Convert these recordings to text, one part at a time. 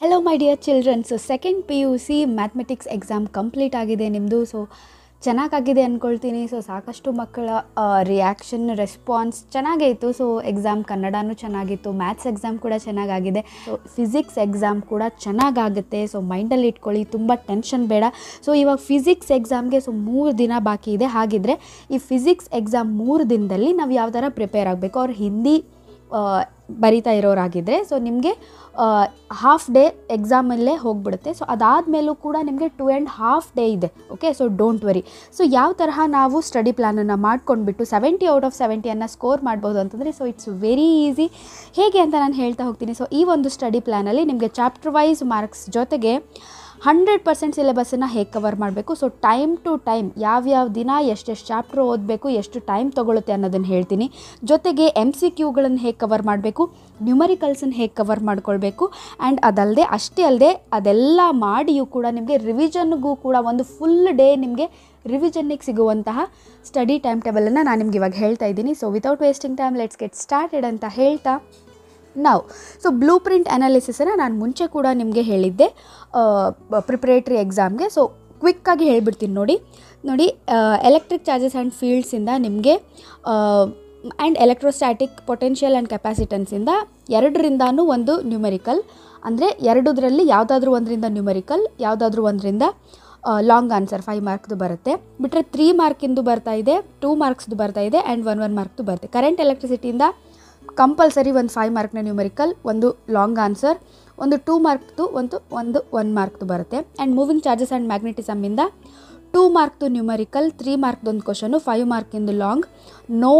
Hello ಮೈ dear children. So second PUC mathematics exam complete ಆಗಿದೆ ನಿಮ್ಮದು. So ಚೆನ್ನಾಗಾಗಿದೆ ಅಂದ್ಕೊಳ್ತೀನಿ. ಸೊ ಸಾಕಷ್ಟು ಮಕ್ಕಳ ರಿಯಾಕ್ಷನ್ ರೆಸ್ಪಾನ್ಸ್ ಚೆನ್ನಾಗೇ ಇತ್ತು. ಸೊ ಎಕ್ಸಾಮ್ ಕನ್ನಡನೂ ಚೆನ್ನಾಗಿತ್ತು, ಮ್ಯಾಥ್ಸ್ ಎಕ್ಸಾಮ್ ಕೂಡ ಚೆನ್ನಾಗಾಗಿದೆ. ಸೊ ಫಿಸಿಕ್ಸ್ ಎಕ್ಸಾಮ್ ಕೂಡ ಚೆನ್ನಾಗಾಗುತ್ತೆ. ಸೊ ಮೈಂಡಲ್ಲಿ ಇಟ್ಕೊಳ್ಳಿ, ತುಂಬ ಟೆನ್ಷನ್ ಬೇಡ. ಸೊ ಇವಾಗ ಫಿಸಿಕ್ಸ್ ಎಕ್ಸಾಮ್ಗೆ 3 ದಿನ ಬಾಕಿ ಇದೆ. ಹಾಗಿದ್ರೆ ಈ ಫಿಸಿಕ್ಸ್ ಎಕ್ಸಾಮ್ 3 ದಿನದಲ್ಲಿ ನಾವು ಯಾವ ಥರ ಪ್ರಿಪೇರ್ ಆಗಬೇಕು. ಅವ್ರು ಹಿಂದಿ ಬರಿತಾ ಇರೋರಾಗಿದ್ದರೆ ಸೊ ನಿಮಗೆ ಹಾಫ್ ಡೇ ಎಕ್ಸಾಮಲ್ಲೇ ಹೋಗಿಬಿಡುತ್ತೆ. ಸೊ ಅದಾದಮೇಲೂ ಕೂಡ ನಿಮಗೆ 2.5 ಡೇ ಇದೆ. Okay, so don't worry. So ಯಾವ ತರಹ ನಾವು ಸ್ಟಡಿ ಪ್ಲ್ಯಾನನ್ನು ಮಾಡ್ಕೊಂಡ್ಬಿಟ್ಟು 70 ಔಟ್ ಆಫ್ 70 ಸ್ಕೋರ್ ಮಾಡ್ಬೋದು ಅಂತಂದರೆ ಸೊ ಇಟ್ಸ್ ವೆರಿ ಈಸಿ. ಹೇಗೆ ಅಂತ ನಾನು ಹೇಳ್ತಾ ಹೋಗ್ತೀನಿ. ಸೊ ಈ ಒಂದು ಸ್ಟಡಿ ಪ್ಲ್ಯಾನಲ್ಲಿ ನಿಮಗೆ ಚಾಪ್ಟರ್ ವೈಸ್ ಮಾರ್ಕ್ಸ್ ಜೊತೆಗೆ 100% ಸಿಲೆಬಸ್ಸನ್ನು ಹೇಗೆ ಕವರ್ ಮಾಡಬೇಕು, ಸೊ ಟೈಮ್ ಟು ಟೈಮ್ ಯಾವ್ಯಾವ ದಿನ ಎಷ್ಟೆಷ್ಟು ಚಾಪ್ಟರ್ ಓದಬೇಕು, ಎಷ್ಟು ಟೈಮ್ ತೊಗೊಳುತ್ತೆ ಅನ್ನೋದನ್ನು ಹೇಳ್ತೀನಿ. ಜೊತೆಗೆ MCQಗಳನ್ನು ಹೇಗೆ ಕವರ್ ಮಾಡಬೇಕು, ನ್ಯೂಮರಿಕಲ್ಸನ್ನು ಹೇಗೆ ಕವರ್ ಮಾಡ್ಕೊಳ್ಬೇಕು, ಆ್ಯಂಡ್ ಅದಲ್ಲದೆ ಅಷ್ಟೇ ಅಲ್ಲದೆ ಅದೆಲ್ಲ ಮಾಡಿಯೂ ಕೂಡ ನಿಮಗೆ ರಿವಿಷನ್ಗೂ ಕೂಡ ಒಂದು ಫುಲ್ ಡೇ ನಿಮಗೆ ರಿವಿಷನ್ನಿಗೆ ಸಿಗುವಂತಹ ಸ್ಟಡಿ ಟೈಮ್ ಟೇಬಲನ್ನು ನಾನು ನಿಮ್ಗೆ ಇವಾಗ ಹೇಳ್ತಾ ಇದ್ದೀನಿ. So without wasting time let's get started ಅಂತ ಹೇಳ್ತಾ ನಾವು ಸೊ ಬ್ಲೂ ಪ್ರಿಂಟ್ ಅನಾಲಿಸಿಸನ್ನು ನಾನು ಮುಂಚೆ ಕೂಡ ನಿಮಗೆ ಹೇಳಿದ್ದೆ ಪ್ರಿಪ್ರೇಟ್ರಿ ಎಕ್ಸಾಮ್ಗೆ. ಸೊ ಕ್ವಿಕ್ಕಾಗಿ ಹೇಳ್ಬಿಡ್ತೀನಿ ನೋಡಿ. ಎಲೆಕ್ಟ್ರಿಕ್ ಚಾರ್ಜಸ್ ಆ್ಯಂಡ್ ಫೀಲ್ಡ್ಸಿಂದ ನಿಮಗೆ ಆ್ಯಂಡ್ ಎಲೆಕ್ಟ್ರೋಸ್ಟ್ಯಾಟಿಕ್ ಪೊಟೆನ್ಷಿಯಲ್ ಆ್ಯಂಡ್ ಕೆಪಾಸಿಟನ್ಸಿಂದ 2ರಿಂದನೂ ಒಂದು ನ್ಯೂಮರಿಕಲ್, ಅಂದರೆ 2ರಲ್ಲಿ ಯಾವುದಾದ್ರೂ ಒಂದರಿಂದ ನ್ಯೂಮರಿಕಲ್, ಯಾವುದಾದ್ರೂ ಒಂದರಿಂದ ಲಾಂಗ್ ಆನ್ಸರ್ 5 ಮಾರ್ಕ್ದು ಬರುತ್ತೆ. ಬಿಟ್ಟರೆ 3 ಮಾರ್ಕಿಂದು ಬರ್ತಾ ಇದೆ, 2 ಮಾರ್ಕ್ಸ್ದು ಬರ್ತಾ ಇದೆ, ಆ್ಯಂಡ್ 1 ಮಾರ್ಕ್ದು ಬರುತ್ತೆ. ಕರೆಂಟ್ ಎಲೆಕ್ಟ್ರಿಸಿಟಿಯಿಂದ ಕಂಪಲ್ಸರಿ ಒಂದು 5 ಮಾರ್ಕ್ನ ನ್ಯೂಮರಿಕಲ್, ಒಂದು ಲಾಂಗ್ ಆನ್ಸರ್, ಒಂದು 2 ಮಾರ್ಕ್ದು, ಒಂದು 1 ಮಾರ್ಕ್ದು ಬರುತ್ತೆ. ಆ್ಯಂಡ್ ಮೂವಿಂಗ್ ಚಾರ್ಜಸ್ ಆ್ಯಂಡ್ ಮ್ಯಾಗ್ನೆಟಿಸಮ್ಮಿಂದ 2 ಮಾರ್ಕ್ದು ನ್ಯೂಮರಿಕಲ್, 3 ಮಾರ್ಕ್ದು ಒಂದು ಕ್ವಶನು, 5 ಮಾರ್ಕಿಂದು ಲಾಂಗ್, ನೋ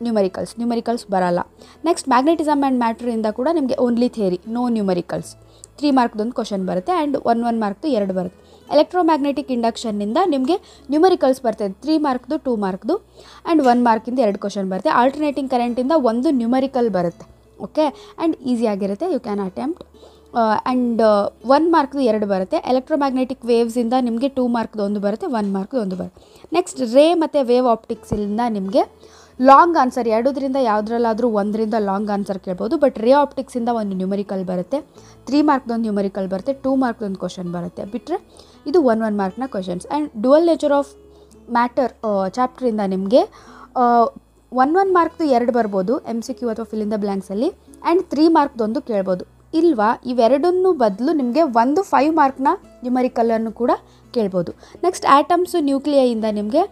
ನ್ಯೂಮರಿಕಲ್ಸ್ ಬರಲ್ಲ. ನೆಕ್ಸ್ಟ್ ಮ್ಯಾಗ್ನೆಟಿಸಮ್ ಆ್ಯಂಡ್ ಮ್ಯಾಟ್ರಿಂದ ಕೂಡ ನಿಮಗೆ ಓನ್ಲಿ ಥಿಯರಿ, ನೋ ನ್ಯೂಮರಿಕಲ್ಸ್, 3 ಮಾರ್ಕ್ದೊಂದು ಕ್ವಶನ್ ಬರುತ್ತೆ, ಆ್ಯಂಡ್ 1 ಮಾರ್ಕ್ದು 2 ಬರುತ್ತೆ. ಎಲೆಕ್ಟ್ರೋಮ್ಯಾಗ್ನೆಟಿಕ್ ಇಂಡಕ್ಷನ್ನಿಂದ ನಿಮಗೆ ನ್ಯೂಮರಿಕಲ್ಸ್ ಬರ್ತದೆ, 3 ಮಾರ್ಕ್ದು, 2 ಮಾರ್ಕ್ದು, ಆ್ಯಂಡ್ 1 ಮಾರ್ಕಿಂದ 2 ಕ್ವಶನ್ ಬರುತ್ತೆ. ಆಲ್ಟರ್ನೇಟಿಂಗ್ ಕರೆಂಟಿಂದ ಒಂದು ನ್ಯೂಮರಿಕಲ್ ಬರುತ್ತೆ. ಓಕೆ, ಆ್ಯಂಡ್ ಈಸಿಯಾಗಿರುತ್ತೆ, ಯು ಕ್ಯಾನ್ ಅಟೆಂಪ್ಟ್. ಆ್ಯಂಡ್ 1 ಮಾರ್ಕ್ದು 2 ಬರುತ್ತೆ. ಎಲೆಕ್ಟ್ರೋಮ್ಯಾಗ್ನೆಟಿಕ್ ವೇವ್ಸಿಂದ ನಿಮಗೆ 2 ಮಾರ್ಕ್ದು 1 ಬರುತ್ತೆ, 1 ಮಾರ್ಕ್ದು 1 ಬರುತ್ತೆ. ನೆಕ್ಸ್ಟ್ ರೇ ಮತ್ತು ವೇವ್ ಆಪ್ಟಿಕ್ಸಿಂದ ನಿಮಗೆ ಲಾಂಗ್ ಆನ್ಸರ್ 2ರಿಂದ ಯಾವುದ್ರಲ್ಲಾದರೂ 1ರಿಂದ ಲಾಂಗ್ ಆನ್ಸರ್ ಕೇಳ್ಬೋದು. ಬಟ್ ರೇ ಆಪ್ಟಿಕ್ಸಿಂದ ಒಂದು ನ್ಯೂಮರಿಕಲ್ ಬರುತ್ತೆ, 3 ಮಾರ್ಕ್ದೊಂದು ನ್ಯೂಮರಿಕಲ್ ಬರುತ್ತೆ, 2 ಮಾರ್ಕ್ದೊಂದು ಕ್ವಶನ್ ಬರುತ್ತೆ. ಬಿಟ್ಟರೆ ಇದು 1 ಮಾರ್ಕ್ನ questions. And dual nature of matter ಚಾಪ್ಟ್ರಿಂದ ನಿಮಗೆ 1 ಮಾರ್ಕ್ದು 2 ಬರ್ಬೋದು MCQ ಅಥವಾ ಫಿಲ್ ಇನ್ ದ ಬ್ಲ್ಯಾಂಕ್ಸಲ್ಲಿ, ಆ್ಯಂಡ್ 3 ಮಾರ್ಕ್ದೊಂದು ಕೇಳ್ಬೋದು. ಇಲ್ವಾ ಇವೆರಡನ್ನೂ ಬದಲು ನಿಮಗೆ ಒಂದು 5 ಮಾರ್ಕ್ನ ನ್ಯೂಮರಿಕಲನ್ನು ಕೂಡ ಕೇಳ್ಬೋದು. ನೆಕ್ಸ್ಟ್ ಆ್ಯಟಮ್ಸು ನ್ಯೂಕ್ಲಿಯೈಯಿಂದ ನಿಮಗೆ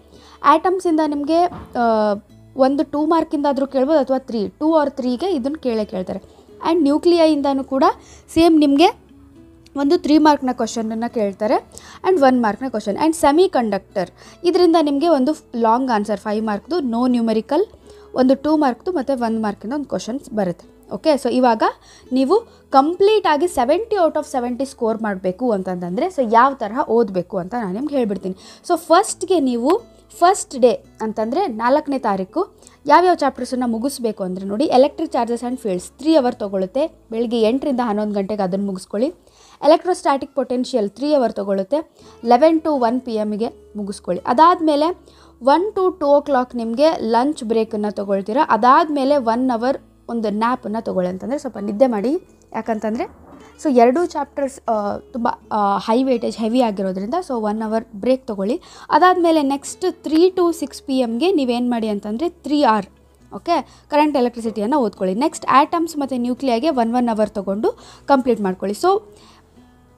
ಒಂದು 2 ಮಾರ್ಕಿಂದಾದರೂ ಕೇಳ್ಬೋದು, ಅಥವಾ 2 or 3ಗೆ ಇದನ್ನು ಕೇಳ್ತಾರೆ. ಆ್ಯಂಡ್ ನ್ಯೂಕ್ಲಿಯೈಯಿಂದನೂ ಕೂಡ ಸೇಮ್ ನಿಮಗೆ ಒಂದು 3 ಮಾರ್ಕ್ನ ಕ್ವಶನನ್ನು ಕೇಳ್ತಾರೆ, ಆ್ಯಂಡ್ 1 ಮಾರ್ಕ್ನ ಕ್ವಶನ್. ಆ್ಯಂಡ್ ಸೆಮಿ ಕಂಡಕ್ಟರ್ ಇದರಿಂದ ನಿಮಗೆ ಒಂದು ಲಾಂಗ್ ಆನ್ಸರ್ 5 ಮಾರ್ಕ್ದು, ನೋ ನ್ಯೂಮರಿಕಲ್, ಒಂದು 2 ಮಾರ್ಕ್ದು ಮತ್ತು 1 ಮಾರ್ಕಿಂದ ಒಂದು ಕ್ವಶನ್ಸ್ ಬರುತ್ತೆ. ಓಕೆ, ಸೊ ಇವಾಗ ನೀವು ಕಂಪ್ಲೀಟಾಗಿ 70 ಔಟ್ ಆಫ್ 70 ಸ್ಕೋರ್ ಮಾಡಬೇಕು ಅಂತಂದರೆ ಸೊ ಯಾವ ತರಹ ಓದಬೇಕು ಅಂತ ನಾನು ನಿಮ್ಗೆ ಹೇಳ್ಬಿಡ್ತೀನಿ. ಸೊ ಫಸ್ಟ್ಗೆ ನೀವು ಫಸ್ಟ್ ಡೇ ಅಂತಂದರೆ 4ನೇ ತಾರೀಕು ಯಾವ್ಯಾವ ಚಾಪ್ಟರ್ಸನ್ನು ಮುಗಿಸ್ಬೇಕು ಅಂದರೆ ನೋಡಿ, electric charges and fields 3 hour ತೊಗೊಳುತ್ತೆ. ಬೆಳಿಗ್ಗೆ 8ರಿಂದ 11 ಗಂಟೆಗೆ ಅದನ್ನು ಮುಗಿಸ್ಕೊಳ್ಳಿ. ಎಲೆಕ್ಟ್ರೋಸ್ಟ್ಯಾಟಿಕ್ ಪೊಟೆನ್ಷಿಯಲ್ 3 ಅವರ್ ತೊಗೊಳುತ್ತೆ, 11 to 1 PM ಮುಗಿಸ್ಕೊಳ್ಳಿ. ಅದಾದಮೇಲೆ 1 to 2 o'clock ನಿಮಗೆ ಲಂಚ್ ಬ್ರೇಕನ್ನು ತೊಗೊಳ್ತೀರಾ. ಅದಾದಮೇಲೆ 1 ಅವರ್ ಒಂದು ನ್ಯಾಪನ್ನು ತೊಗೊಳ್ಳಿ, ಅಂತಂದರೆ ಸ್ವಲ್ಪ ನಿದ್ದೆ ಮಾಡಿ. ಯಾಕಂತಂದರೆ ಸೊ 2 ಚಾಪ್ಟರ್ಸ್ ತುಂಬ ಹೈ ವೇಟೇಜ್ ಹೆವಿ ಆಗಿರೋದ್ರಿಂದ ಸೊ 1 ಅವರ್ ಬ್ರೇಕ್ ತೊಗೊಳ್ಳಿ. ಅದಾದಮೇಲೆ ನೆಕ್ಸ್ಟ್ 3 to 6 PM ನೀವೇನು ಮಾಡಿ ಅಂತಂದರೆ 3 hour ಓಕೆ ಕರೆಂಟ್ ಎಲೆಕ್ಟ್ರಿಸಿಟಿಯನ್ನು ಓದ್ಕೊಳ್ಳಿ. ನೆಕ್ಸ್ಟ್ ಆ್ಯಟಮ್ಸ್ ಮತ್ತು ನ್ಯೂಕ್ಲಿಯಾಗೆ 1 ಅವರ್ ತೊಗೊಂಡು ಕಂಪ್ಲೀಟ್ ಮಾಡ್ಕೊಳ್ಳಿ. ಸೊ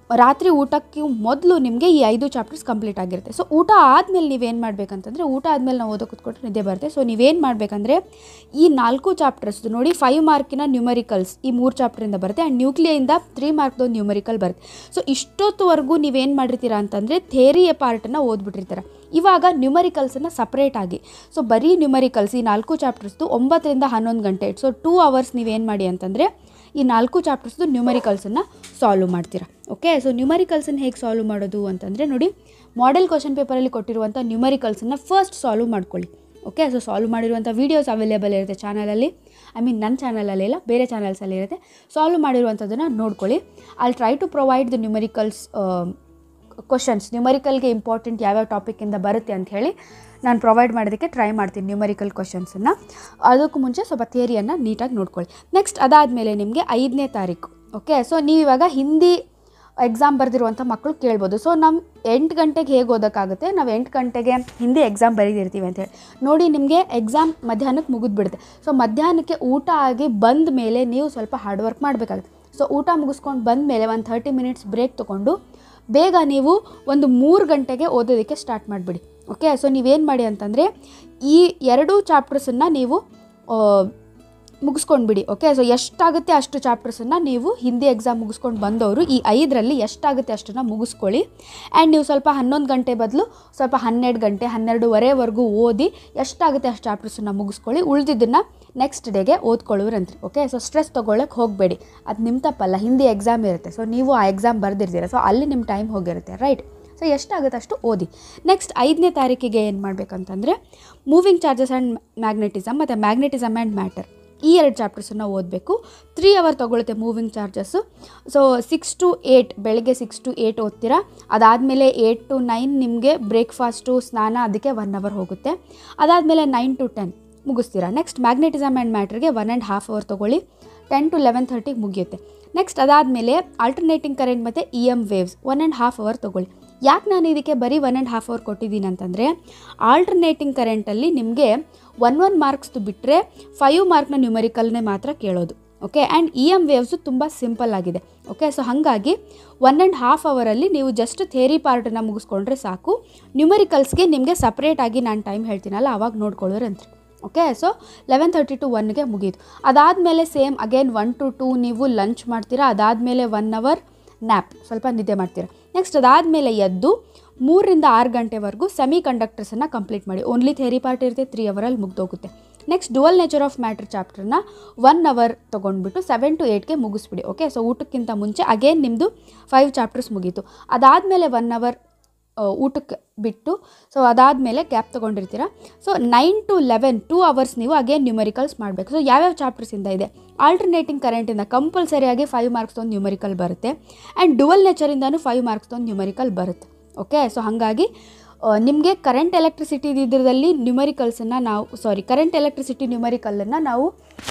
ರಾತ್ರಿ ಊಟಕ್ಕೆ ಮೊದಲು ನಿಮಗೆ ಈ 5 ಚಾಪ್ಟರ್ಸ್ ಕಂಪ್ಲೀಟ್ ಆಗಿರುತ್ತೆ. ಸೊ ಊಟ ಆದಮೇಲೆ ನೀವೇನು ಮಾಡಬೇಕಂತಂದರೆ, ಊಟ ಆದಮೇಲೆ ನಾವು ಓದೋಕೆ ಕೂತ್ಕೊಂಡ್ರೆ ನಿದ್ದೆ ಬರುತ್ತೆ. ಸೊ ನೀವೇನು ಮಾಡಬೇಕಂದ್ರೆ ಈ 4 ಚಾಪ್ಟರ್ಸ್ ನೋಡಿ, 5 ಮಾರ್ಕಿನ ನ್ಯೂಮರಿಕಲ್ಸ್ ಈ 3 ಚಾಪ್ಟರಿಂದ ಬರುತ್ತೆ, ಆ್ಯಂಡ್ ನ್ಯೂಕ್ಲಿಯಿಂದ 3 ಮಾರ್ಕ್ದೊಂದು ನ್ಯೂಮರಿಕಲ್ ಬರುತ್ತೆ. ಸೊ ಇಷ್ಟೊತ್ತುವರೆಗೂ ನೀವೇನು ಮಾಡಿರ್ತೀರಾ ಅಂತಂದರೆ ಥಿಯರಿ ಪಾರ್ಟನ್ನು ಓದ್ಬಿಟ್ಟಿರ್ತೀರ. ಇವಾಗ ನ್ಯೂಮರಿಕಲ್ಸನ್ನು ಸಪ್ರೇಟಾಗಿ ಸೊ ಬರೀ ನ್ಯೂಮರಿಕಲ್ಸ್ ಈ 4 ಚಾಪ್ಟರ್ಸ್ದು 9ರಿಂದ 11 ಗಂಟೆ, ಸೊ 2 ಅವರ್ಸ್ ನೀವೇನು ಮಾಡಿ ಅಂತಂದರೆ ಈ 4 ಚಾಪ್ಟರ್ಸ್ದು ನ್ಯೂಮರಿಕಲ್ಸನ್ನು ಸಾಲ್ವ್ ಮಾಡ್ತೀರಾ. ಓಕೆ, ಸೊ ನ್ಯೂಮರಿಕಲ್ಸನ್ನು ಹೇಗೆ ಸಾಲ್ವ್ ಮಾಡೋದು ಅಂತಂದರೆ ನೋಡಿ, ಮಾಡೆಲ್ ಕ್ವಶನ್ ಪೇಪರಲ್ಲಿ ಕೊಟ್ಟಿರುವಂಥ ನ್ಯೂಮರಿಕಲ್ಸನ್ನು ಫಸ್ಟ್ ಸಾಲ್ವ್ ಮಾಡ್ಕೊಳ್ಳಿ. ಓಕೆ, ಸೊ ಸಾಲ್ವ್ ಮಾಡಿರುವಂಥ ವೀಡಿಯೋಸ್ ಅವೈಲೇಬಲ್ ಇರುತ್ತೆ ಚಾನಲಲ್ಲಿ, ನನ್ನ ಚಾನಲಲ್ಲಿ ಇಲ್ಲ, ಬೇರೆ ಚಾನಲ್ಸಲ್ಲಿ ಇರುತ್ತೆ. ಸಾಲ್ವ್ ಮಾಡಿರುವಂಥದ್ದನ್ನು ನೋಡ್ಕೊಳ್ಳಿ. I'll try to provide the numericals questions, ನ್ಯೂಮರಿಕಲ್ಗೆ ಇಂಪಾರ್ಟೆಂಟ್ ಯಾವ್ಯಾವ ಟಾಪಿಕ್ಕಿಂದ ಬರುತ್ತೆ ಅಂಥೇಳಿ ನಾನು ಪ್ರೊವೈಡ್ ಮಾಡೋದಕ್ಕೆ ಟ್ರೈ ಮಾಡ್ತೀನಿ ನ್ಯೂಮರಿಕಲ್ ಕ್ವಶನ್ಸನ್ನು. ಅದಕ್ಕೂ ಮುಂಚೆ ಸ್ವಲ್ಪ ಥಿಯರಿಯನ್ನು ನೀಟಾಗಿ ನೋಡ್ಕೊಳ್ಳಿ. ನೆಕ್ಸ್ಟ್ ಅದಾದಮೇಲೆ ನಿಮಗೆ 5ನೇ ತಾರೀಕು. ಓಕೆ, ಸೊ ನೀವು ಇವಾಗ ಹಿಂದಿ ಎಕ್ಸಾಮ್ ಬರೆದಿರುವಂಥ ಮಕ್ಕಳು ಕೇಳ್ಬೋದು. ಸೊ ನಮ್ಮ 8 ಗಂಟೆಗೆ ಹೇಗೆ ಓದೋಕ್ಕಾಗುತ್ತೆ, ನಾವು 8 ಗಂಟೆಗೆ ಹಿಂದಿ ಎಕ್ಸಾಮ್ ಬರೀದಿರ್ತೀವಿ ಅಂತೇಳಿ. ನೋಡಿ ನಿಮಗೆ ಎಕ್ಸಾಮ್ ಮಧ್ಯಾಹ್ನಕ್ಕೆ ಮುಗಿದ್ಬಿಡುತ್ತೆ. ಸೊ ಮಧ್ಯಾಹ್ನಕ್ಕೆ ಊಟ ಆಗಿ ಬಂದ ಮೇಲೆ ನೀವು ಸ್ವಲ್ಪ ಹಾರ್ಡ್ ವರ್ಕ್ ಮಾಡಬೇಕಾಗುತ್ತೆ. ಸೊ ಊಟ ಮುಗಿಸ್ಕೊಂಡು ಬಂದ ಮೇಲೆ ಒಂದು 30 ಮಿನಿಟ್ಸ್ ಬ್ರೇಕ್ ತೊಗೊಂಡು ಬೇಗ ನೀವು ಒಂದು 3 ಗಂಟೆಗೆ ಓದೋದಕ್ಕೆ ಸ್ಟಾರ್ಟ್ ಮಾಡಿಬಿಡಿ. ಓಕೆ, ಸೊ ನೀವೇನು ಮಾಡಿ ಅಂತಂದರೆ ಈ 2 ಚಾಪ್ಟರ್ಸನ್ನು ನೀವು ಮುಗಿಸ್ಕೊಂಡ್ಬಿಡಿ. ಓಕೆ, ಸೊ ಎಷ್ಟಾಗುತ್ತೆ ಅಷ್ಟು ಚಾಪ್ಟರ್ಸನ್ನು ನೀವು ಹಿಂದಿ ಎಕ್ಸಾಮ್ ಮುಗಿಸ್ಕೊಂಡು ಬಂದವರು ಈ 5ರಲ್ಲಿ ಎಷ್ಟಾಗುತ್ತೆ ಅಷ್ಟನ್ನು ಮುಗಿಸ್ಕೊಳ್ಳಿ. ಆ್ಯಂಡ್ ನೀವು ಸ್ವಲ್ಪ 11 ಗಂಟೆ ಬದಲು ಸ್ವಲ್ಪ 12 ಗಂಟೆ 12:30ವರೆಗೂ ಓದಿ ಎಷ್ಟಾಗುತ್ತೆ ಅಷ್ಟು ಚಾಪ್ಟರ್ಸನ್ನು ಮುಗಿಸ್ಕೊಳ್ಳಿ. ಉಳಿದಿದ್ದನ್ನು ನೆಕ್ಸ್ಟ್ ಡೇಗೆ ಓದ್ಕೊಳ್ಳೋರಂತ್ರಿ. ಓಕೆ, ಸೊ ಸ್ಟ್ರೆಸ್ ತೊಗೊಳಕ್ಕೆ ಹೋಗಬೇಡಿ. ಅದು ನಿಮ್ಮ ತಪ್ಪಲ್ಲ, ಹಿಂದಿ ಎಕ್ಸಾಮ್ ಇರುತ್ತೆ. ಸೊ ನೀವು ಆ ಎಕ್ಸಾಮ್ ಬರೆದಿರ್ತೀರ, ಸೊ ಅಲ್ಲಿ ನಿಮ್ಮ ಟೈಮ್ ಹೋಗಿರುತ್ತೆ, ರೈಟ್? ಸೊ ಎಷ್ಟಾಗುತ್ತೆ ಅಷ್ಟು ಓದಿ. ನೆಕ್ಸ್ಟ್ 5ನೇ ತಾರೀಕಿಗೆ ಏನು ಮಾಡಬೇಕಂತಂದರೆ ಮೂವಿಂಗ್ ಚಾರ್ಜಸ್ ಆ್ಯಂಡ್ ಮ್ಯಾಗ್ನೆಟಿಸಮ್ ಮತ್ತು ಮ್ಯಾಗ್ನೆಟಿಸಮ್ ಆ್ಯಂಡ್ ಮ್ಯಾಟರ್, ಈ 2 ಚಾಪ್ಟರ್ಸನ್ನು ಓದಬೇಕು. 3 ಅವರ್ ತೊಗೊಳುತ್ತೆ ಮೂವಿಂಗ್ ಚಾರ್ಜಸ್ಸು. ಸೊ 6 to 8 ಬೆಳಗ್ಗೆ 6 to 8 ಓದ್ತೀರಾ. ಅದಾದಮೇಲೆ 8 to 9 ನಿಮಗೆ ಬ್ರೇಕ್ಫಾಸ್ಟು ಸ್ನಾನ ಅದಕ್ಕೆ 1 ಅವರ್ ಹೋಗುತ್ತೆ. ಅದಾದಮೇಲೆ 9 to 10 ಮುಗಿಸ್ತೀರಾ. ನೆಕ್ಸ್ಟ್ ಮ್ಯಾಗ್ನೆಟಿಸಮ್ ಆ್ಯಂಡ್ ಮ್ಯಾಟ್ರಿಗೆ 1.5 ಅವರ್ ತೊಗೊಳ್ಳಿ. 10 to 11:30 ಮುಗಿಯುತ್ತೆ. ನೆಕ್ಸ್ಟ್ ಅದಾದಮೇಲೆ ಆಲ್ಟರ್ನೇಟಿಂಗ್ ಕರೆಂಟ್ ಮತ್ತು EM ವೇವ್ಸ್ 1.5 ಅವರ್ ತೊಗೊಳ್ಳಿ. ಯಾಕೆ ನಾನು ಇದಕ್ಕೆ ಬರೀ 1.5 ಅವರ್ ಕೊಟ್ಟಿದ್ದೀನಿ ಅಂತಂದರೆ ಆಲ್ಟರ್ನೇಟಿಂಗ್ ಕರೆಂಟಲ್ಲಿ ನಿಮಗೆ 1 ಮಾರ್ಕ್ಸ್ದು ಬಿಟ್ಟರೆ 5 ಮಾರ್ಕ್ನ ನ್ಯೂಮರಿಕಲ್ನೇ ಮಾತ್ರ ಕೇಳೋದು. ಓಕೆ, ಆ್ಯಂಡ್ EM ವೇವ್ಸು ತುಂಬ ಸಿಂಪಲ್ ಆಗಿದೆ. ಓಕೆ, ಸೊ ಹಾಗಾಗಿ 1.5 ಅವರಲ್ಲಿ ನೀವು ಜಸ್ಟ್ ಥಿಯರಿ ಪಾರ್ಟನ್ನು ಮುಗಿಸ್ಕೊಂಡ್ರೆ ಸಾಕು. ನ್ಯೂಮರಿಕಲ್ಸ್ಗೆ ನಿಮಗೆ ಸಪ್ರೇಟಾಗಿ ನಾನು ಟೈಮ್ ಹೇಳ್ತೀನಲ್ಲ ಆವಾಗ ನೋಡ್ಕೊಳ್ಳೋರಂತ್ರಿ. ಓಕೆ, ಸೊ 11:30 to 1ಗೆ ಮುಗೀತು. ಅದಾದಮೇಲೆ ಸೇಮ್ ಅಗೇನ್ 1 to 2 ನೀವು ಲಂಚ್ ಮಾಡ್ತೀರಾ. ಅದಾದಮೇಲೆ 1 ಅವರ್ ನ್ಯಾಪ್, ಸ್ವಲ್ಪ ನಿದ್ದೆ ಮಾಡ್ತೀರಾ. ನೆಕ್ಸ್ಟ್ ಅದಾದಮೇಲೆ ಎದ್ದು 3ರಿಂದ 6 ಗಂಟೆವರೆಗೂ ಸೆಮಿ ಕಂಡಕ್ಟರ್ಸನ್ನು ಕಂಪ್ಲೀಟ್ ಮಾಡಿ. ಓನ್ಲಿ ಥಿಯರಿ ಪಾರ್ಟ್ ಇರುತ್ತೆ, 3 ಅವರಲ್ಲಿ ಮುಗ್ದೋಗುತ್ತೆ. Next dual nature of matter ಚಾಪ್ಟರ್ನ 1 ಅವರ್ ತೊಗೊಂಡ್ಬಿಟ್ಟು 7 to 8ಗೆ ಮುಗಿಸ್ಬಿಡಿ. ಓಕೆ, ಸೊ ಊಟಕ್ಕಿಂತ ಮುಂಚೆ ಅಗೇನ್ ನಿಮ್ಮದು 5 ಚಾಪ್ಟರ್ಸ್ ಮುಗೀತು. ಅದಾದಮೇಲೆ 1 ಅವರ್ ಊಟಕ್ಕೆ ಬಿಟ್ಟು ಸೊ ಅದಾದಮೇಲೆ ಗ್ಯಾಪ್ ತೊಗೊಂಡಿರ್ತೀರ. ಸೊ 9 to 11 2 ಅವರ್ಸ್ ನೀವು ಅಗೇನ್ ನ್ಯೂಮರಿಕಲ್ಸ್ ಮಾಡಬೇಕು. ಸೊ ಯಾವ್ಯಾವ ಚಾಪ್ಟರ್ಸಿಂದ ಇದೆ, ಆಲ್ಟರ್ನೇಟಿಂಗ್ ಕರೆಂಟಿಂದ ಕಂಪಲ್ಸರಿಯಾಗಿ 5 ಮಾರ್ಕ್ಸ್ ಒಂದು ನ್ಯೂಮರಿಕಲ್ ಬರುತ್ತೆ. ಆ್ಯಂಡ್ ಡುವಲ್ ನೇಚರಿಂದನೂ 5 ಮಾರ್ಕ್ಸ್ ಒಂದು ನ್ಯೂಮರಿಕಲ್ ಬರುತ್ತೆ. ಓಕೆ, ಸೊ ಹಾಗಾಗಿ ನಿಮಗೆ ಕರೆಂಟ್ ಎಲೆಕ್ಟ್ರಿಸಿಟಿ ಇದರಲ್ಲಿ ನ್ಯೂಮರಿಕಲ್ಸನ್ನು ಕರೆಂಟ್ ಎಲೆಕ್ಟ್ರಿಸಿಟಿ ನ್ಯೂಮರಿಕಲನ್ನು ನಾವು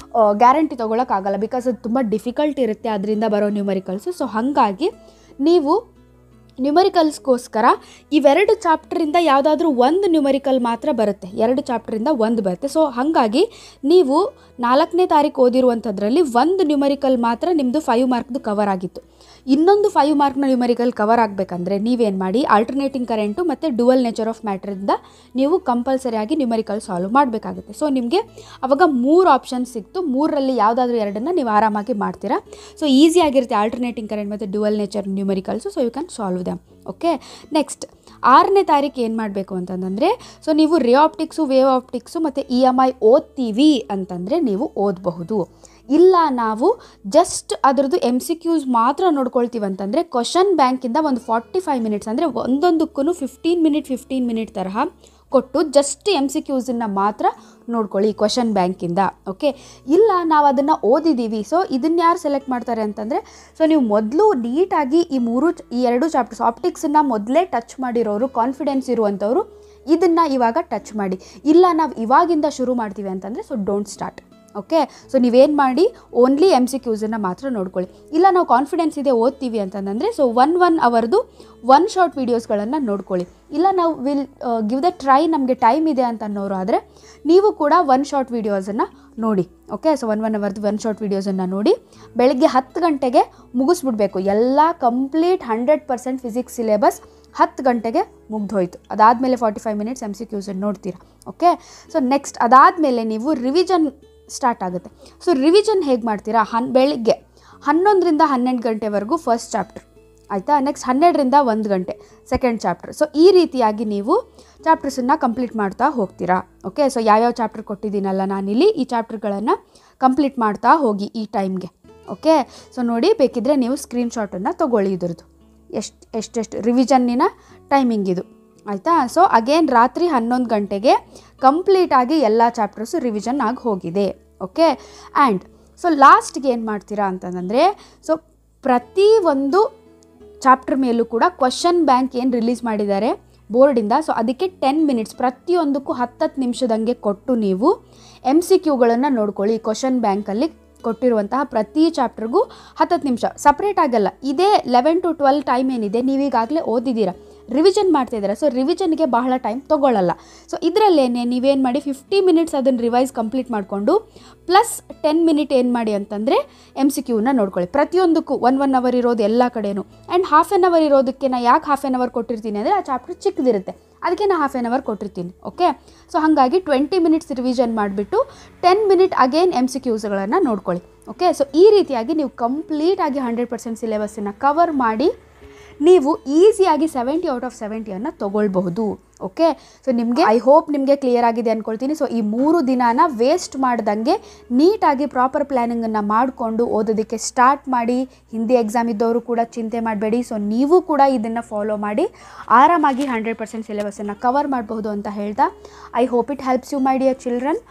ಗ್ಯಾರಂಟಿ ತೊಗೊಳಕ್ಕಾಗಲ್ಲ. ಬಿಕಾಸ್ ಅದು ತುಂಬ ಡಿಫಿಕಲ್ಟ್ ಇರುತ್ತೆ ಅದರಿಂದ ಬರೋ ನ್ಯೂಮರಿಕಲ್ಸು. ಸೊ ಹಾಗಾಗಿ ನೀವು ನ್ಯೂಮರಿಕಲ್ಸ್ಗೋಸ್ಕರ ಇವೆರಡು ಚಾಪ್ಟರಿಂದ ಯಾವುದಾದ್ರೂ ಒಂದು ನ್ಯೂಮರಿಕಲ್ ಮಾತ್ರ ಬರುತ್ತೆ, 2 ಚಾಪ್ಟರಿಂದ 1 ಬರುತ್ತೆ. ಸೊ ಹಾಗಾಗಿ ನೀವು 4ನೇ ತಾರೀಕು ಓದಿರುವಂಥದ್ರಲ್ಲಿ 1 ನ್ಯೂಮರಿಕಲ್ ಮಾತ್ರ ನಿಮ್ಮದು 5 ಮಾರ್ಕ್ದು ಕವರ್ ಆಗಿತ್ತು. ಇನ್ನೊಂದು 5 ಮಾರ್ಕ್ನ ನ್ಯೂಮರಿಕಲ್ ಕವರ್ ಆಗಬೇಕಂದ್ರೆ ನೀವೇನು ಮಾಡಿ, ಆಲ್ಟರ್ನೇಟಿಂಗ್ ಕರೆಂಟು ಮತ್ತು ಡುವಲ್ ನೇಚರ್ ಆಫ್ ಮ್ಯಾಟ್ರಿಂದ ನೀವು ಕಂಪಲ್ಸರಿಯಾಗಿ ನ್ಯೂಮರಿಕಲ್ ಸಾಲ್ವ್ ಮಾಡಬೇಕಾಗುತ್ತೆ. ಸೊ ನಿಮಗೆ ಅವಾಗ 3 ಆಪ್ಷನ್ಸ್ ಸಿಕ್ತು. 3ರಲ್ಲಿ ಯಾವುದಾದ್ರೂ 2ನ್ನು ನೀವು ಆರಾಮಾಗಿ ಮಾಡ್ತೀರಾ. ಸೊ ಈಸಿಯಾಗಿರುತ್ತೆ ಆಲ್ಟರ್ನೇಟಿಂಗ್ ಕರೆಂಟ್ ಮತ್ತು dual nature numericals. So you can solve them. Okay, next 6ನೇ ತಾರೀಕು ಏನು ಮಾಡಬೇಕು ಅಂತಂದರೆ, ಸೊ ನೀವು ರೇ ಆಪ್ಟಿಕ್ಸು, ವೇವ್ ಆಪ್ಟಿಕ್ಸು ಮತ್ತು EMI ಓದ್ತೀವಿ ಅಂತಂದರೆ ನೀವು ಓದಬಹುದು. ಇಲ್ಲ ನಾವು ಜಸ್ಟ್ ಅದರದ್ದು MCQs ಮಾತ್ರ ನೋಡ್ಕೊಳ್ತೀವಿ ಅಂತಂದರೆ ಕ್ವಶನ್ ಬ್ಯಾಂಕಿಂದ ಒಂದು 45 ಮಿನಿಟ್ಸ್ ಅಂದರೆ ಒಂದೊಂದಕ್ಕೂ 15 ಮಿನಿಟ್ ತರಹ ಕೊಟ್ಟು ಜಸ್ಟ್ MCQಸನ್ನು ಮಾತ್ರ ನೋಡ್ಕೊಳ್ಳಿ ಕ್ವಶನ್ ಬ್ಯಾಂಕಿಂದ. ಓಕೆ, ಇಲ್ಲ ನಾವು ಅದನ್ನು ಓದಿದ್ದೀವಿ. ಸೊ ಇದನ್ನು ಯಾರು ಸೆಲೆಕ್ಟ್ ಮಾಡ್ತಾರೆ ಅಂತಂದರೆ, ಸೊ ನೀವು ಮೊದಲು ನೀಟಾಗಿ ಈ 2 ಚಾಪ್ಟರ್ಸ್ ಆಪ್ಟಿಕ್ಸನ್ನು ಮೊದಲೇ ಟಚ್ ಮಾಡಿರೋರು, ಕಾನ್ಫಿಡೆನ್ಸ್ ಇರುವಂಥವ್ರು ಇದನ್ನು ಇವಾಗ ಟಚ್ ಮಾಡಿ. ಇಲ್ಲ ನಾವು ಇವಾಗಿಂದ ಶುರು ಮಾಡ್ತೀವಿ ಅಂತಂದರೆ so don't start. Okay, so ನೀವೇನು ಮಾಡಿ ಓನ್ಲಿ MCQಸನ್ನು ಮಾತ್ರ ನೋಡ್ಕೊಳ್ಳಿ. ಇಲ್ಲ ನಾವು ಕಾನ್ಫಿಡೆನ್ಸ್ ಇದೆ ಓದ್ತೀವಿ ಅಂತಂದರೆ ಸೊ 1 ಅವರ್ದು 1 ಶಾರ್ಟ್ ವೀಡಿಯೋಸ್ಗಳನ್ನು ನೋಡ್ಕೊಳ್ಳಿ. ಇಲ್ಲ ನಾವು ವಿಲ್ ಗಿವ್ ದ ಟ್ರೈ, ನಮಗೆ ಟೈಮ್ ಇದೆ ಅಂತ ಅನ್ನೋರು ಆದರೆ ನೀವು ಕೂಡ 1 ಶಾರ್ಟ್ ವೀಡಿಯೋಸನ್ನು ನೋಡಿ. ಓಕೆ, ಸೊ 1 ಅವರ್ದು 1 ಶಾರ್ಟ್ ವೀಡಿಯೋಸನ್ನು ನೋಡಿ ಬೆಳಗ್ಗೆ 10 ಗಂಟೆಗೆ ಮುಗಿಸ್ಬಿಡ್ಬೇಕು. ಎಲ್ಲ ಕಂಪ್ಲೀಟ್ 100% ಫಿಸಿಕ್ಸ್ ಸಿಲೆಬಸ್ 10 ಗಂಟೆಗೆ ಮುಗ್ದೋಯ್ತು. ಅದಾದಮೇಲೆ 45 ಮಿನಿಟ್ಸ್ MCQಸನ್ನು ನೋಡ್ತೀರಾ. ಓಕೆ, ಸೊ ನೆಕ್ಸ್ಟ್ ಅದಾದಮೇಲೆ ನೀವು ರಿವಿಷನ್ ಸ್ಟಾರ್ಟ್ ಆಗುತ್ತೆ. ಸೊ ರಿವಿಷನ್ ಹೇಗೆ ಮಾಡ್ತೀರಾ, ಬೆಳಿಗ್ಗೆ 11ರಿಂದ 12 ಗಂಟೆವರೆಗೂ ಫಸ್ಟ್ ಚಾಪ್ಟರ್ ಆಯಿತಾ. ನೆಕ್ಸ್ಟ್ 12ರಿಂದ 1 ಗಂಟೆ ಸೆಕೆಂಡ್ ಚಾಪ್ಟರ್. ಸೊ ಈ ರೀತಿಯಾಗಿ ನೀವು ಚಾಪ್ಟರ್ಸನ್ನು ಕಂಪ್ಲೀಟ್ ಮಾಡ್ತಾ ಹೋಗ್ತೀರಾ. ಓಕೆ, ಸೊ ಯಾವ್ಯಾವ ಚಾಪ್ಟರ್ ಕೊಟ್ಟಿದ್ದೀನಲ್ಲ ನಾನಿಲ್ಲಿ ಈ ಚಾಪ್ಟರ್ಗಳನ್ನು ಕಂಪ್ಲೀಟ್ ಮಾಡ್ತಾ ಹೋಗಿ ಈ ಟೈಮ್ಗೆ. ಓಕೆ, ಸೊ ನೋಡಿ ಬೇಕಿದ್ದರೆ ನೀವು ಸ್ಕ್ರೀನ್ಶಾಟನ್ನು ತೊಗೊಳ್ಳಿ ಇದ್ರದ್ದು ಎಷ್ಟೆಷ್ಟು ರಿವಿಷನ್ನಿನ ಟೈಮಿಂಗ್ ಇದು ಆಯಿತಾ. ಸೊ ಅಗೇನ್ ರಾತ್ರಿ 11 ಗಂಟೆಗೆ ಕಂಪ್ಲೀಟಾಗಿ ಎಲ್ಲ ಚಾಪ್ಟರ್ಸು ರಿವಿಷನ್ ಆಗಿ ಹೋಗಿದೆ. ಓಕೆ, ಆ್ಯಂಡ್ ಸೊ ಲಾಸ್ಟ್ಗೆ ಏನು ಮಾಡ್ತೀರಾ ಅಂತಂದರೆ, ಸೊ ಪ್ರತಿಯೊಂದು ಚಾಪ್ಟರ್ ಮೇಲೂ ಕೂಡ ಕ್ವಶನ್ ಬ್ಯಾಂಕ್ ಏನು ರಿಲೀಸ್ ಮಾಡಿದ್ದಾರೆ ಬೋರ್ಡಿಂದ, ಸೊ ಅದಕ್ಕೆ 10 ಮಿನಿಟ್ಸ್ ಪ್ರತಿಯೊಂದಕ್ಕೂ 10 ನಿಮಿಷದಂಗೆ ಕೊಟ್ಟು ನೀವು MCQಗಳನ್ನು ನೋಡ್ಕೊಳ್ಳಿ. ಕ್ವಶನ್ ಬ್ಯಾಂಕಲ್ಲಿ ಕೊಟ್ಟಿರುವಂತಹ ಪ್ರತಿ ಚಾಪ್ಟರ್ಗೂ 10 ನಿಮಿಷ ಸಪ್ರೇಟ್ ಆಗಲ್ಲ. ಇದೇ 11 to 12 ಟೈಮ್ ಏನಿದೆ ನೀವೀಗಾಗಲೇ ಓದಿದ್ದೀರಾ, ರಿವಿಷನ್ ಮಾಡ್ತಿದ್ದೀರಾ. ಸೊ ರಿವಿಷನ್ಗೆ ಬಹಳ ಟೈಮ್ ತೊಗೊಳ್ಳಲ್ಲ. ಸೊ ಇದರಲ್ಲೇನೆ ನೀವೇನು ಮಾಡಿ 50 ಮಿನಿಟ್ಸ್ ಅದನ್ನು ರಿವೈಸ್ ಕಂಪ್ಲೀಟ್ ಮಾಡಿಕೊಂಡು ಪ್ಲಸ್ 10 ಮಿನಿಟ್ ಏನು ಮಾಡಿ ಅಂತಂದರೆ MCQನ ನೋಡ್ಕೊಳ್ಳಿ. ಪ್ರತಿಯೊಂದಕ್ಕೂ 1 ಅವರ್ ಇರೋದು ಎಲ್ಲ ಕಡೆಯೂ. ಆ್ಯಂಡ್ ಹಾಫ್ ಆನ್ ಅವರ್ ಇರೋದಕ್ಕೆ ನಾನು ಯಾಕೆ ಹಾಫ್ ಆನ್ ಅವರ್ ಕೊಟ್ಟಿರ್ತೀನಿ ಅಂದರೆ ಆ ಚಾಪ್ಟರ್ ಚಿಕ್ಕದಿರುತ್ತೆ, ಅದಕ್ಕೆ ನಾನು ಹಾಫ್ ಆನ್ ಅವರ್ ಕೊಟ್ಟಿರ್ತೀನಿ. ಓಕೆ, ಸೊ ಹಾಗಾಗಿ 20 ಮಿನಿಟ್ಸ್ ರಿವಿಷನ್ ಮಾಡಿಬಿಟ್ಟು 10 ಮಿನಿಟ್ ಅಗೇನ್ MCQಸ್ಗಳನ್ನು ನೋಡ್ಕೊಳ್ಳಿ. ಓಕೆ, ಸೊ ಈ ರೀತಿಯಾಗಿ ನೀವು ಕಂಪ್ಲೀಟಾಗಿ 100% ಸಿಲೆಬಸ್ಸನ್ನು ಕವರ್ ಮಾಡಿ ನೀವು ಈಸಿಯಾಗಿ 70 ಔಟ್ ಆಫ್ 70 ತೊಗೊಳ್ಬಹುದು. ಓಕೆ, ಸೊ ನಿಮಗೆ ಐ ಹೋಪ್ ನಿಮಗೆ ಕ್ಲಿಯರ್ ಆಗಿದೆ ಅಂದ್ಕೊಳ್ತೀನಿ. ಸೊ ಈ 3 ದಿನಾನ ವೇಸ್ಟ್ ಮಾಡ್ದಂಗೆ ನೀಟಾಗಿ ಪ್ರಾಪರ್ ಪ್ಲ್ಯಾನಿಂಗನ್ನು ಮಾಡಿಕೊಂಡು ಓದೋದಕ್ಕೆ ಸ್ಟಾರ್ಟ್ ಮಾಡಿ. ಹಿಂದಿ ಎಕ್ಸಾಮ್ ಇದ್ದವರು ಕೂಡ ಚಿಂತೆ ಮಾಡಬೇಡಿ. ಸೊ ನೀವು ಕೂಡ ಇದನ್ನು ಫಾಲೋ ಮಾಡಿ ಆರಾಮಾಗಿ 100% ಸಿಲೆಬಸ್ಸನ್ನು ಕವರ್ ಮಾಡಬಹುದು ಅಂತ ಹೇಳ್ತಾ I hope it helps you my dear children.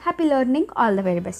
Happy learning, all the very best.